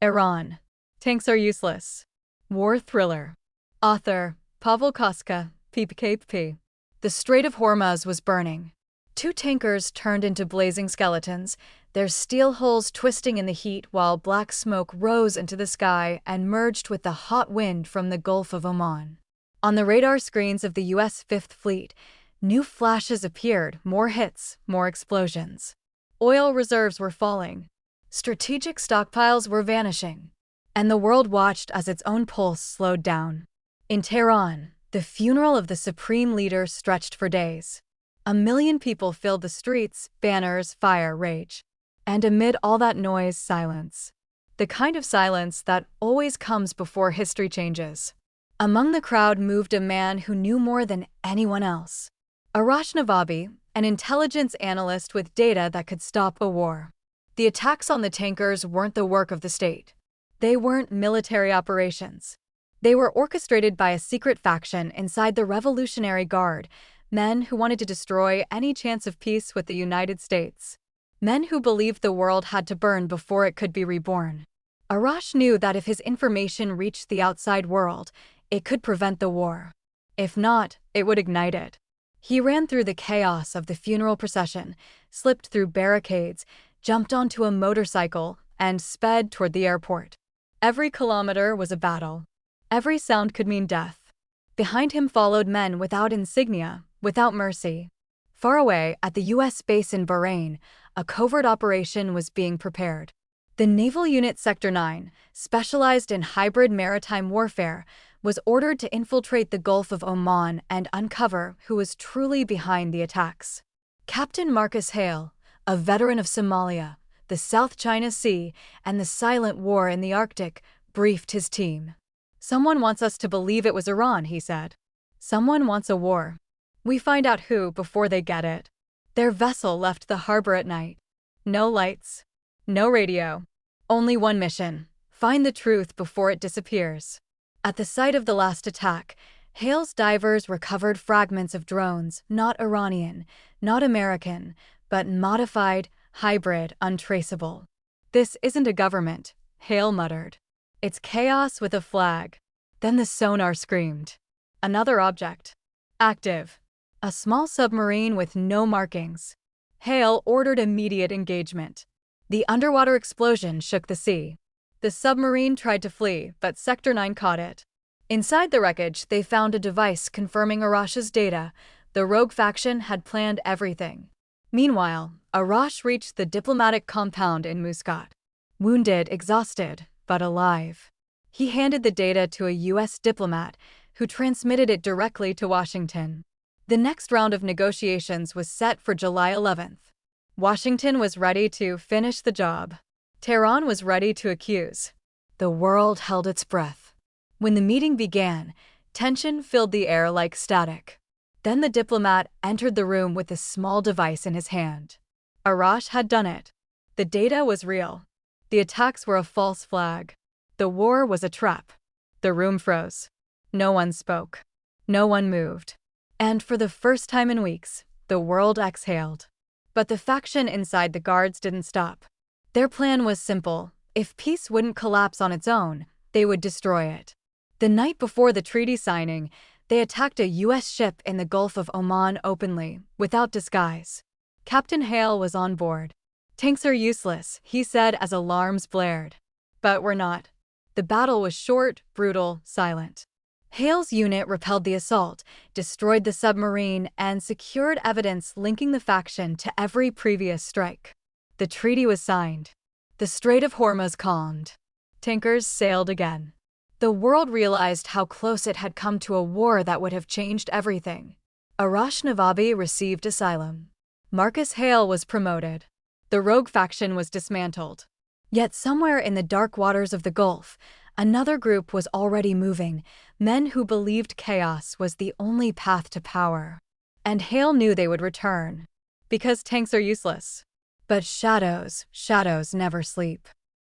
Iran. Tanks are useless. War thriller. Author, Pavel Kostka, PPKPP. The Strait of Hormuz was burning. Two tankers turned into blazing skeletons, their steel hulls twisting in the heat while black smoke rose into the sky and merged with the hot wind from the Gulf of Oman. On the radar screens of the U.S. Fifth Fleet, new flashes appeared, more hits, more explosions. Oil reserves were falling. Strategic stockpiles were vanishing. And the world watched as its own pulse slowed down. In Tehran, the funeral of the supreme leader stretched for days. 1 million people filled the streets, banners, fire, rage. And amid all that noise, silence. The kind of silence that always comes before history changes. Among the crowd moved a man who knew more than anyone else. Arash Navabi, an intelligence analyst with data that could stop a war. The attacks on the tankers weren't the work of the state. They weren't military operations. They were orchestrated by a secret faction inside the Revolutionary Guard, men who wanted to destroy any chance of peace with the United States. Men who believed the world had to burn before it could be reborn. Arash knew that if his information reached the outside world, it could prevent the war. If not, it would ignite it. He ran through the chaos of the funeral procession, slipped through barricades, jumped onto a motorcycle, and sped toward the airport. Every kilometer was a battle. Every sound could mean death. Behind him followed men without insignia, without mercy. Far away, at the U.S. base in Bahrain, a covert operation was being prepared. The Naval Unit Sector 9, specialized in hybrid maritime warfare, was ordered to infiltrate the Gulf of Oman and uncover who was truly behind the attacks. Captain Marcus Hale, a veteran of Somalia, the South China Sea, and the silent war in the Arctic, briefed his team. "Someone wants us to believe it was Iran," he said. "Someone wants a war. We find out who before they get it." Their vessel left the harbor at night. No lights. No radio. Only one mission: find the truth before it disappears. At the site of the last attack, Hale's divers recovered fragments of drones, not Iranian, not American, but modified, hybrid, untraceable. "This isn't a government," Hale muttered. "It's chaos with a flag." Then the sonar screamed. Another object. Active. A small submarine with no markings. Hale ordered immediate engagement. The underwater explosion shook the sea. The submarine tried to flee, but Sector 9 caught it. Inside the wreckage, they found a device confirming Arash's data. The rogue faction had planned everything. Meanwhile, Arash reached the diplomatic compound in Muscat. Wounded, exhausted, but alive. He handed the data to a U.S. diplomat, who transmitted it directly to Washington. The next round of negotiations was set for July 11th. Washington was ready to finish the job. Tehran was ready to accuse. The world held its breath. When the meeting began, tension filled the air like static. Then the diplomat entered the room with a small device in his hand. Arash had done it. The data was real. The attacks were a false flag. The war was a trap. The room froze. No one spoke. No one moved. And for the first time in weeks, the world exhaled. But the faction inside the guards didn't stop. Their plan was simple: if peace wouldn't collapse on its own, they would destroy it. The night before the treaty signing, they attacked a U.S. ship in the Gulf of Oman openly, without disguise. Captain Hale was on board. "Tanks are useless," he said as alarms blared. But we're not. The battle was short, brutal, silent. Hale's unit repelled the assault, destroyed the submarine, and secured evidence linking the faction to every previous strike. The treaty was signed. The Strait of Hormuz calmed. Tankers sailed again. The world realized how close it had come to a war that would have changed everything. Arash Navabi received asylum. Marcus Hale was promoted. The rogue faction was dismantled. Yet somewhere in the dark waters of the Gulf, another group was already moving, men who believed chaos was the only path to power. And Hale knew they would return. Because tanks are useless. But shadows never sleep.